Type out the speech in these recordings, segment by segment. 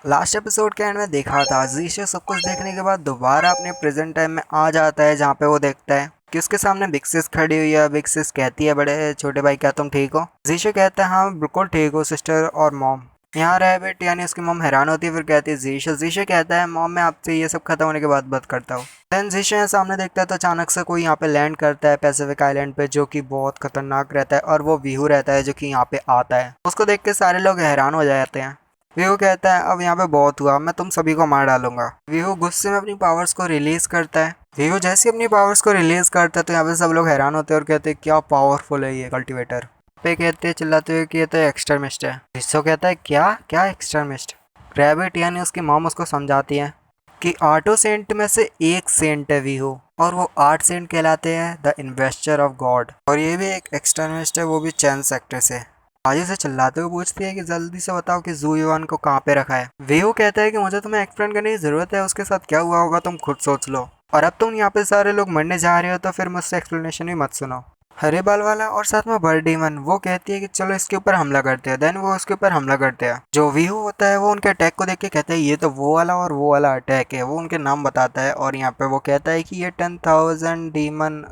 Last episode के and में देखा था जीशो सब कुछ देखने के बाद दोबारा अपने प्रेजेंट टाइम में आ जाता है, जहाँ पे वो देखता है कि उसके सामने बिग सिस खड़ी हुई है। बिग सिस कहती है, बड़े छोटे भाई क्या तुम ठीक हो? जीशो कहता है हाँ बिल्कुल ठीक हो सिस्टर और मॉम। यहाँ रहे बेट यानी उसकी मॉम हैरान होती है, फिर कहती है जीशो। जीशो कहता है मॉम मैं आपसे ये सब खत्म होने के बाद बात करता हूँ। देन जीशो यहाँ सामने देखता है तो अचानक से कोई यहाँ पे लैंड करता है पैसिफिक आइलैंड पे, जो कि बहुत खतरनाक रहता है, और वो व्यूह रहता है जो कि यहाँ पे आता है। उसको देख के सारे लोग हैरान हो जाते हैं। व्यू कहता है अब यहाँ पे बहुत हुआ, मैं तुम सभी को मार डालूंगा। व्यू गुस्से में अपनी पावर्स को रिलीज करता है। व्यू जैसे अपनी पावर्स को रिलीज करता है तो यहाँ पे सब लोग हैरान होते हैं और कहते हैं क्या पावरफुल है ये कल्टीवेटर। पे कहते हैं चिल्लाते हुए कि ये तो एक्सट्रीमिस्ट है। जिसको कहता है क्या क्या एक्सट्रीमिस्ट? रैबिट यानी उसकी मॉम उसको समझाती है कि 8 सेंट में से एक सेंट है व्यू, और वो 8 सेंट कहलाते हैं द इन्वेस्टर ऑफ गॉड, और ये भी एक एक्सट्रीमिस्ट है, वो भी चैन सेक्टर से। आगे से चिल्लाते हुए पूछती है कि जल्दी से बताओ कि जू युआन को कहाँ पे रखा है। वेहू कहता है कि मुझे तुम्हें एक्सप्लेन करने की जरूरत है, उसके साथ क्या हुआ होगा तुम खुद सोच लो, और अब तुम यहाँ पे सारे लोग मरने जा रहे हो तो फिर मुझसे एक्सप्लेनेशन भी मत सुनो। हरे बाल वाला और साथ में बर्ड डीमन वो कहती है कि चलो इसके ऊपर हमला करते हैं। देन वो उसके ऊपर हमला करते हैं। जो वीहू होता है वो उनके अटैक को देख के कहता है ये तो वो वाला और वो वाला अटैक है। वो उनके नाम बताता है और यहाँ पे वो कहता है कि ये 10,000 डीमन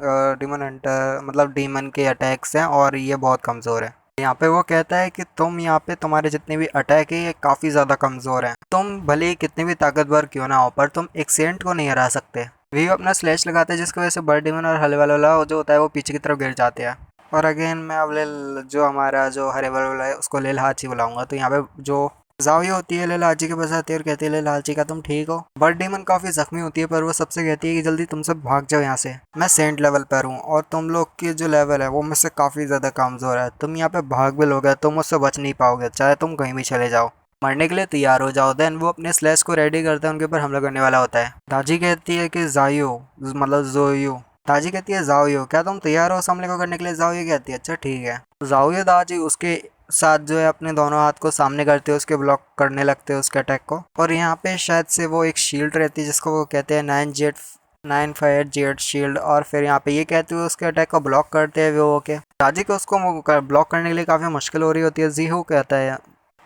डीमन हंटर मतलब डीमन के अटैक्स हैं और ये बहुत कमज़ोर है। यहाँ पे वो कहता है कि तुम यहाँ पे तुम्हारे जितने भी अटैक है ये काफ़ी ज़्यादा कमज़ोर हैं। तुम भले ही कितने भी ताकतवर क्यों ना हो पर तुम एक सेंट को नहीं हरा सकते। वी अपना स्लैश लगाते हैं जिसकी वजह से बर्ड डीमन और हरे वाला जो होता है वो पीछे की तरफ गिर जाते हैं। और अगेन मैं अब जो हमारा जो हरे वाला है उसको लेल हाची बुलाऊंगा। तो यहाँ पे जो जावी होती है लेल हाची के पास आती है और कहती है लेल हाची का तुम ठीक हो? बर्ड डीमन काफ़ी जख्मी होती है पर वो सबसे कहती है कि जल्दी तुम सब भाग जाओ यहाँ से, मैं सेंट लेवल पर हूँ और तुम लोग की जो लेवल है वो मुझसे काफ़ी ज़्यादा कमज़ोर है। तुम यहाँ पे भाग भी लोगे तो मुझसे बच नहीं पाओगे, चाहे तुम कहीं भी चले जाओ। मरने के लिए तैयार हो जाओ। देन वो अपने स्लैश को रेडी करता है, उनके ऊपर हमला करने वाला होता है। दाजी कहती है कि जायो मतलब जोयो। दाजी कहती है जाओयो क्या तुम तैयार हो हमले को करने के लिए? जाओयो कहती है अच्छा ठीक है। जाओयो दाजी उसके साथ जो है अपने दोनों हाथ को सामने करते हुए उसके ब्लॉक करने लगते हैं उसके अटैक को। और यहाँ पे शायद से वो एक शील्ड रहती है जिसको वो कहते हैं 9 जेट शील्ड, और फिर यहाँ पे ये कहते हुए उसके अटैक को ब्लॉक करते हैं वो के। दादी को उसको ब्लॉक करने के लिए काफ़ी मुश्किल हो रही होती है। जीहू कहता है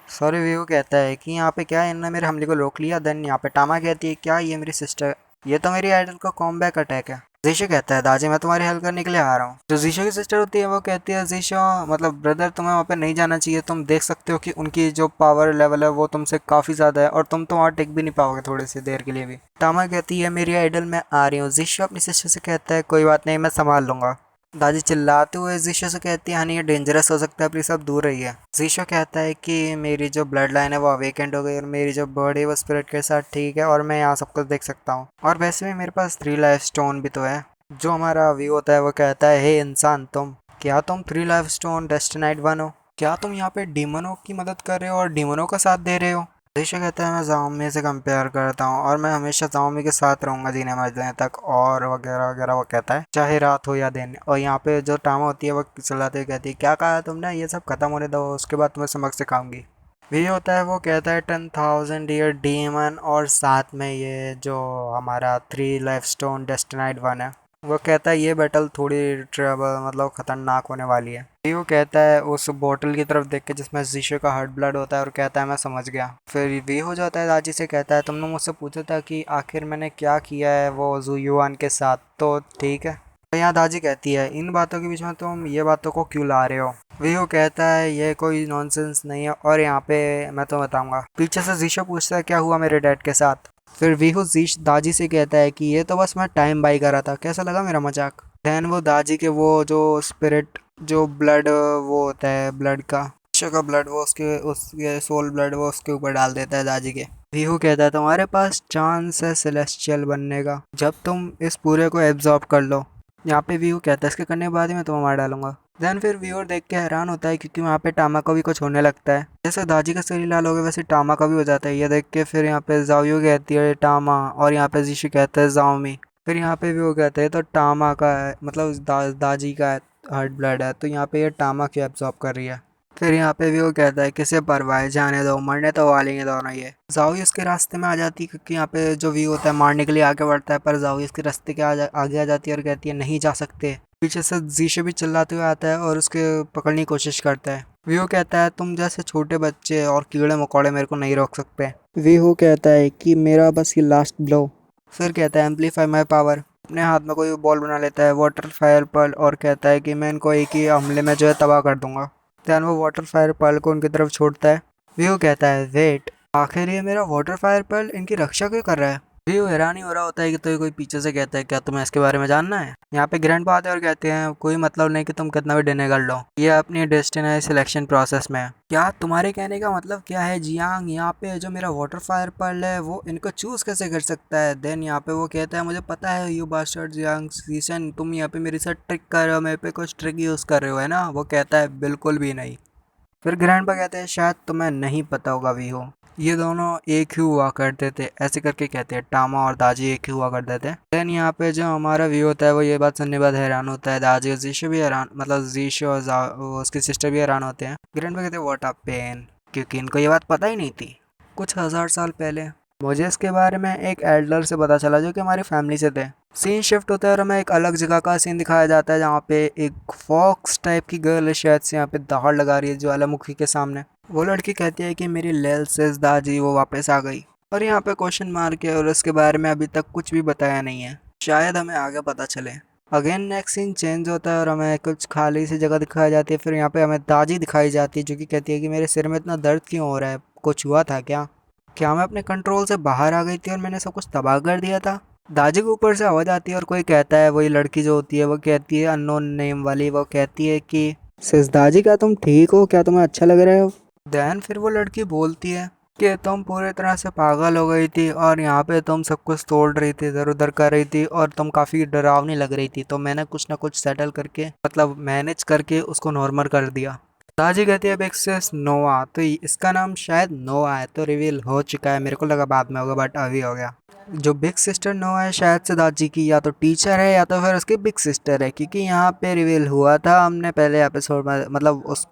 सॉरी व्यू कहता है कि यहाँ पे क्या है इन्होंने मेरे हमले को रोक लिया। देन यहाँ पे टामा कहती है क्या ये मेरी सिस्टर, ये तो मेरी आइडल का कॉमबैक अटैक है। जीशो कहता है दादी मैं तुम्हारी हेल्प करने के लिए आ रहा हूँ। जो जीशो की सिस्टर होती है वो कहती है जीशो मतलब ब्रदर तुम्हें वहाँ पे नहीं जाना चाहिए, तुम देख सकते हो कि उनकी जो पावर लेवल है वो तुमसे काफ़ी ज़्यादा है और तुम तो वहाँ टिक भी नहीं पाओगे थोड़ी सी देर के लिए भी। टामा कहती है मेरी आइडल मैं आ रही हूँ। जीशो अपनी सिस्टर से कहता है कोई बात नहीं मैं संभाल लूंगा। दादी चिल्लाते हुए जीशो से कहती है हनी ये डेंजरस हो सकता है प्लीज अब दूर रहिए। जीशो कहता है कि मेरी जो ब्लड लाइन है वो अवेकेंड हो गई और मेरी जो बॉडी है वो स्पिरिट के साथ ठीक है और मैं यहाँ सब कुछ देख सकता हूँ, और वैसे भी मेरे पास 3 लाइफ स्टोन भी तो है। जो हमारा व्यू होता है वो कहता है हे इंसान तुम 3 लाइफ स्टोन डेस्टिनाइड 1 हो? क्या तुम यहाँ पे डीमनों की मदद कर रहे हो और डीमनों का साथ दे रहे हो? ऋषि कहता है मैं जाओमी से कंपेयर करता हूँ और मैं हमेशा जाओमी के साथ रहूंगा जीने मरने तक, और वगैरह वगैरह वो कहता है चाहे रात हो या दिन। और यहाँ पे जो टामा होती है वो चिल्लाते हुए कहती है क्या कहा तुमने, ये सब खत्म होने दो उसके बाद तुम्हें सबक सिखाऊंगी। भी होता है वो कहता है 10,000 ईयर डीमन और साथ में ये जो हमारा 3 लाइफ स्टोन डेस्टिनाइड 1 है। वो कहता है ये बैटल थोड़ी ट्रबल मतलब खतरनाक होने वाली है। वो कहता है उस बोतल की तरफ देख के जिसमें शीशे का हार्ट ब्लड होता है और कहता है मैं समझ गया। फिर वी हो जाता है दाजी से कहता है तुमने मुझसे पूछा था कि आखिर मैंने क्या किया है वो जू युआन के साथ, तो ठीक है। तो यहाँ दाजी कहती है इन बातों के बीच में तुम ये बातों को क्यों ला रहे हो? वीहू कहता है ये कोई नॉनसेंस नहीं है और यहाँ पे मैं तो बताऊंगा। पीछे से जीशो पूछता है क्या हुआ मेरे डैड के साथ? फिर वीहू जीश दाजी से कहता है कि ये तो बस मैं टाइम बाई कर रहा था, कैसा लगा मेरा मजाक? देन वो दाजी के वो जो स्पिरिट जो ब्लड वो होता है ब्लड का जीशो का ब्लड वो उसके सोल ब्लड वो उसके ऊपर डाल देता है दाजी के। वीहू कहता है तुम्हारे पास चांस है सेलेस्टियल बनने का जब तुम इस पूरे को एब्जॉर्ब कर लो। यहाँ पे व्यू कहता है इसके करने के बाद ही मैं तुम्हें मार डालूंगा। देन फिर व्यूअर देख के हैरान होता है क्योंकि वहाँ पे टामा का भी कुछ होने लगता है। जैसे दाजी का शरीर लाल हो गया वैसे टामा का भी हो जाता है। ये देख के फिर यहाँ पे जाओयू कहती है टामा, और यहाँ पे जीशु कहता है जाओमी। फिर यहाँ पे भी वो कहते हैं तो टामा का है मतलब दाजी का हार्ट ब्लड है, तो यहाँ पे ये टामा क्यों एब्जॉर्ब कर रही है। फिर यहाँ पे भी वो कहता है किसे परवाह है, जाने दो मरने तो वाले हैं दोनों। ये जाओई उसके रास्ते में आ जाती है क्योंकि यहाँ पे जो व्यू होता है मारने के लिए आगे बढ़ता है पर जाओई उसके रास्ते के आगे आ जाती है और कहती है नहीं जा सकते। पीछे से जीशे भी चिल्लाते हुए आता है और उसके पकड़ने की कोशिश करता है। वीहू कहता है तुम जैसे छोटे बच्चे और कीड़े मकोड़े मेरे को नहीं रोक सकते। वीहू कहता है कि मेरा बस ये लास्ट ब्लो। फिर कहता है एम्पलीफाई माई पावर। अपने हाथ में कोई बॉल बना लेता है वाटर फायर पर्ल और कहता है कि मैं इनको एक ही हमले में जो है तबाह कर दूंगा। दैन वो वाटर फायर पर्ल को उनकी तरफ छोड़ता है। वीहू कहता है वेट, आखिर ये मेरा वाटर फायर पर्ल इनकी रक्षा क्यों कर रहा है। वीहू हैरान ही हो रहा होता है कि तो ये कोई पीछे से कहता है क्या तुम्हें इसके बारे में जानना है। यहाँ पे ग्रैंडपा आते हैं और कहते हैं कोई मतलब नहीं कि तुम कितना भी डिले कर लो, ये अपनी डेस्टिनी सिलेक्शन प्रोसेस में है। क्या तुम्हारे कहने का मतलब क्या है जियांग, यहाँ पे जो मेरा वाटर फायर पर्ल है वो इनको चूज कैसे कर सकता है। देन यहाँ पे वो कहता है मुझे पता है यू बास्टर्ड जियांग सीसन, तुम यहाँ पे मेरे साथ ट्रिक कर रहे हो, मेरे पे कुछ ट्रिक यूज कर रहे हो है ना। वो कहता है बिल्कुल भी नहीं। फिर ग्रैंडपा कहते हैं शायद तुम्हें नहीं पता होगा वीहू, ये दोनों एक ही हुआ करते थे, ऐसे करके कहते हैं टामा और दाजी एक ही हुआ करते थे। देन यहाँ पे जो हमारा व्यू होता है वो ये बात सुनने के बाद हैरान होता है। दाजी और जीशो भी हैरान, मतलब जीशो और उसकी सिस्टर भी हैरान होते हैं। ग्रैंडपा कहते हैं व्हाट अ पेन, क्योंकि इनको ये बात पता ही नहीं थी। कुछ हजार साल पहले मुझे इसके बारे में एक एल्डर से पता चला जो कि हमारी फैमिली से थे। सीन शिफ्ट होता है और हमें एक अलग जगह का सीन दिखाया जाता है जहाँ पे एक फॉक्स टाइप की गर्ल है शायद से यहाँ पे दहाड़ लगा रही है ज्वालामुखी के सामने। वो लड़की कहती है कि मेरी लेल सेज दाजी वो वापस आ गई, और यहाँ पे क्वेश्चन मार्क है और उसके बारे में अभी तक कुछ भी बताया नहीं है, शायद हमें आगे पता चले। अगेन नेक्स्ट सीन चेंज होता है और हमें कुछ खाली सी जगह दिखाई जाती है। फिर यहाँ पे हमें दादी दिखाई जाती है जो कि कहती है कि मेरे सिर में इतना दर्द क्यों हो रहा है, कुछ हुआ था क्या, क्या मैं अपने कंट्रोल से बाहर आ गई थी और मैंने सब कुछ तबाह कर दिया था। दादी के ऊपर से आवाज़ आती है और कोई कहता है, वही लड़की जो होती है वो कहती है अननोन नेम वाली, वो कहती है कि सिस दादी क्या तुम ठीक हो, क्या तुम्हें अच्छा लग रहा है। देन फिर वो लड़की बोलती है कि तुम पूरी तरह से पागल हो गई थी और यहाँ पे तुम सब कुछ तोड़ रही थी, इधर उधर कर रही थी और तुम काफ़ी डरावनी लग रही थी, तो मैंने कुछ ना कुछ सेटल करके मतलब मैनेज करके उसको नॉर्मल कर दिया। दादी कहती है बिग सिस नोआ, तो इसका नाम शायद नोआ है, तो रिवील हो चुका है, मेरे को लगा बाद में होगा बट अभी हो गया। जो बिग सिस्टर नोआ है शायद से दादी की या तो टीचर है या तो फिर उसकी बिग सिस्टर है, क्योंकि यहाँ पे रिवील हुआ था, हमने पहले एपिसोड में मतलब उस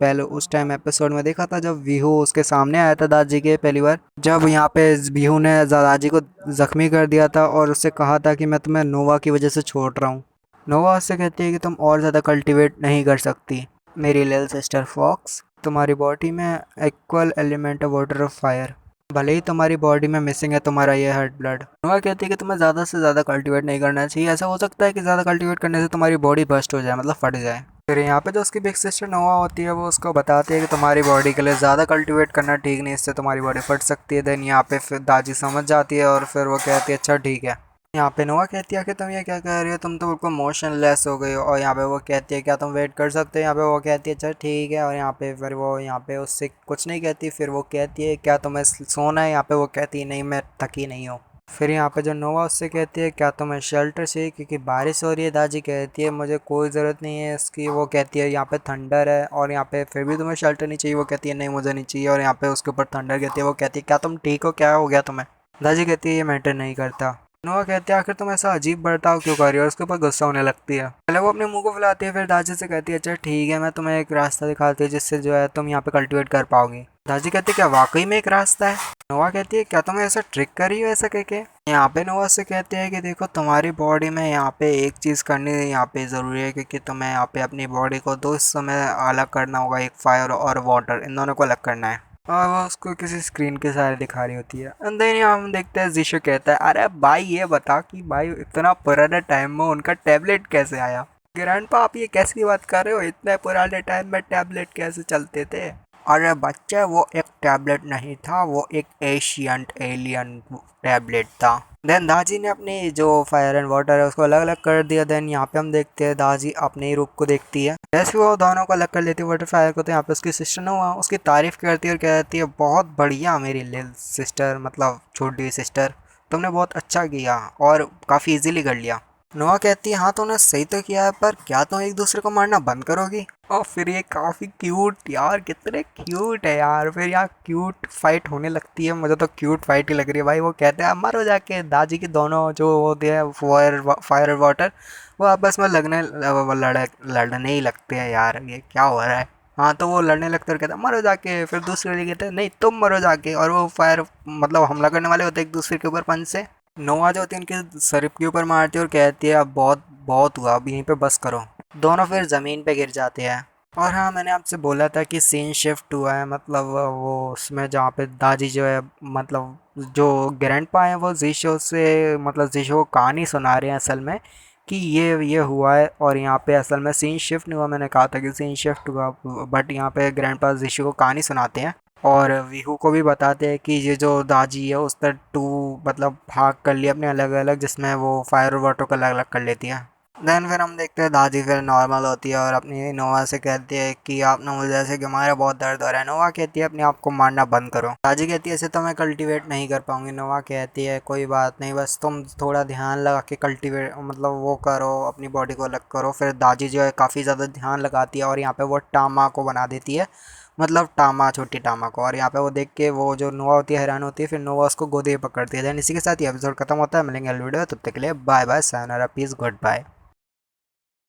टाइम एपिसोड में देखा था जब वीहू उसके सामने आया था दादी के पहली बार, जब यहाँ पे वीहू ने दादी को जख्मी कर दिया था और उससे कहा था कि मैं तुम्हें नोवा की वजह से छोड़ रहा हूँ। नोवा उससे कहती है कि तुम और ज़्यादा कल्टिवेट नहीं कर सकती मेरी लिटिल सिस्टर फॉक्स, तुम्हारी बॉडी में equal element of water of fire, भले ही तुम्हारी बॉडी में मिसिंग है तुम्हारा ये हार्ट ब्लड। नोआ कहती है कि तुम्हें ज़्यादा से ज़्यादा कल्टीवेट नहीं करना चाहिए, ऐसा हो सकता है कि ज़्यादा कल्टीवेट करने से तुम्हारी बॉडी बस्ट हो जाए, मतलब फट जाए। फिर यहाँ पे जो उसकी बिग सिस्टर नोआ होती है वो उसको बताती है कि तुम्हारी बॉडी के लिए ज़्यादा कल्टीवेट करना ठीक नहीं, इससे तुम्हारी बॉडी फट सकती है। देन यहाँ पे फिर दादी समझ जाती है और फिर वो कहती है अच्छा ठीक है। यहाँ पे नोआ कहती है कि तुम ये क्या कह रही हो, तुम तो बिल्कुल मोशनलेस हो गई हो, और यहाँ पे वो कहती है क्या तुम वेट कर सकते हो, यहाँ पे वो कहती है चल ठीक है, और यहाँ पे फिर वो यहाँ पे उससे कुछ नहीं कहती, फिर वो कहती है क्या तुम्हें सोना है, यहाँ पे वो कहती है नहीं मैं थकी नहीं हूँ। फिर यहाँ पे जो नोवा उससे कहती है क्या तुम्हें शेल्टर चाहिए क्योंकि बारिश हो रही है, दादी कहती है मुझे कोई ज़रूरत नहीं है इसकी, वो कहती है यहाँ पे थंडर है और यहाँ पे फिर भी तुम्हें शेल्टर नहीं चाहिए, वो कहती है नहीं मुझे नहीं चाहिए, और यहाँ पे उसके ऊपर थंडर कहती है, वो कहती है क्या तुम ठीक हो, क्या हो गया तुम्हें। दादी कहती है ये मैटर नहीं करता। नोआ कहती है आखिर तुम ऐसा अजीब बर्ताव क्यों कर रही हो, उसके ऊपर गुस्सा होने लगती है। पहले वो अपने मुंह को फुलाती है, फिर दादी से कहती है अच्छा ठीक है मैं तुम्हें एक रास्ता दिखाती हूँ जिससे जो है तुम यहाँ पे कल्टीवेट कर पाओगी। दादी कहती है क्या वाकई में एक रास्ता है। नोआ कहती है क्या तुम ऐसा ट्रिक कर रही हो ऐसा कह के। यहाँ पे नोआ से कहते हैं कि देखो तुम्हारी बॉडी में यहाँ पे एक चीज़ करनी यहाँ पे ज़रूरी है, क्योंकि तुम्हें यहाँ पे अपनी बॉडी को दो हिस्सों में अलग करना होगा, एक फायर और वाटर, इन दोनों को अलग करना है, और वो उसको किसी स्क्रीन के सहारे दिखा रही होती है। एंड देन हम देखते हैं जीशो कहता है अरे भाई ये बता कि भाई इतना पुराने टाइम में उनका टैबलेट कैसे आया। ग्रैंडपा आप ये कैसी बात कर रहे हो, इतने पुराने टाइम में टैबलेट कैसे चलते थे। अरे बच्चे वो एक टैबलेट नहीं था, वो एक एशियंट एलियन टैबलेट था। देन दाजी ने अपनी जो फायर एंड वाटर है उसको अलग अलग कर दिया। देन यहाँ पे हम देखते हैं दाजी अपने ही रूप को देखती है, जैसे वो दोनों को अलग कर लेती है वाटर फायर को, तो यहाँ पे उसकी सिस्टर ने हुआ उसकी तारीफ करती है और कहती है बहुत बढ़िया मेरी लिल सिस्टर, मतलब छोटी सिस्टर, तुमने बहुत अच्छा किया और काफ़ी इजीली कर लिया। नोआ कहती है हाँ तूने सही तो किया है, पर क्या तुम एक दूसरे को मारना बंद करोगी। और फिर ये काफ़ी क्यूट, यार कितने क्यूट है यार, फिर यहाँ क्यूट फाइट होने लगती है, मुझे तो क्यूट फाइट ही लग रही है भाई। वो कहते हैं मारो जाके, दादी की दोनों जो होते हैं फायर और वाटर वो आपस में लड़ने ही लगते हैं। यार ये क्या हो रहा है। हाँ तो वो लड़ने लगते और कहते हैं मरो जाके, फिर दूसरे वाले कहते हैं नहीं तुम मरो जाके, और वो फायर मतलब हमला करने वाले होते हैं एक दूसरे के ऊपर पंच से। नोआ जो होती है उनके सर के ऊपर मारती है और कहती है अब बहुत बहुत हुआ, अब यहीं पे बस करो। दोनों फिर ज़मीन पे गिर जाते हैं। और हाँ, मैंने आपसे बोला था कि सीन शिफ्ट हुआ है, मतलब वो उसमें जहाँ पे दादी जो है, मतलब जो ग्रैंडपा हैं वो जीशो से, मतलब जीशो को कहानी सुना रहे हैं असल में कि ये हुआ है, और यहाँ पे असल में सीन शिफ्ट नहीं हुआ। मैंने कहा था कि सीन शिफ्ट हुआ, बट यहाँ पे ग्रैंडपा जीशो को कहानी सुनाते हैं और वीहू को भी बताते हैं कि ये जो दाजी है उसने टू मतलब भाग कर लिया अपने अलग अलग, जिसमें वो फायर और वाटर को अलग अलग कर लेती है। देन फिर हम देखते हैं दादी फिर नॉर्मल होती है और अपनी नोवा से कहती है कि आपने मुझे ऐसे कि हमारा बहुत दर्द हो रहा है। नोवा कहती है अपने आप को मारना बंद करो। दादी कहती है ऐसे तो मैं कल्टीवेट नहीं कर पाऊंगी। नोवा कहती है कोई बात नहीं, बस तुम थोड़ा ध्यान लगा के कल्टीवेट मतलब वो करो, अपनी बॉडी को अलग करो। फिर दादी जो है काफ़ी ज़्यादा ध्यान लगाती है और यहाँ पे वो टामा को बना देती है, मतलब टामा, छोटी टामा को। और यहाँ पे वो देख के वो जो नोवा होती है हैरान होती है, फिर नोवा उसको गोदी में पकड़ती है। देन इसी के साथ ये एपिसोड खत्म होता है। मिलेंगे अगली वीडियो, तब तक के लिए बाय बाय, सायोनारा, पीस, गुड बाय।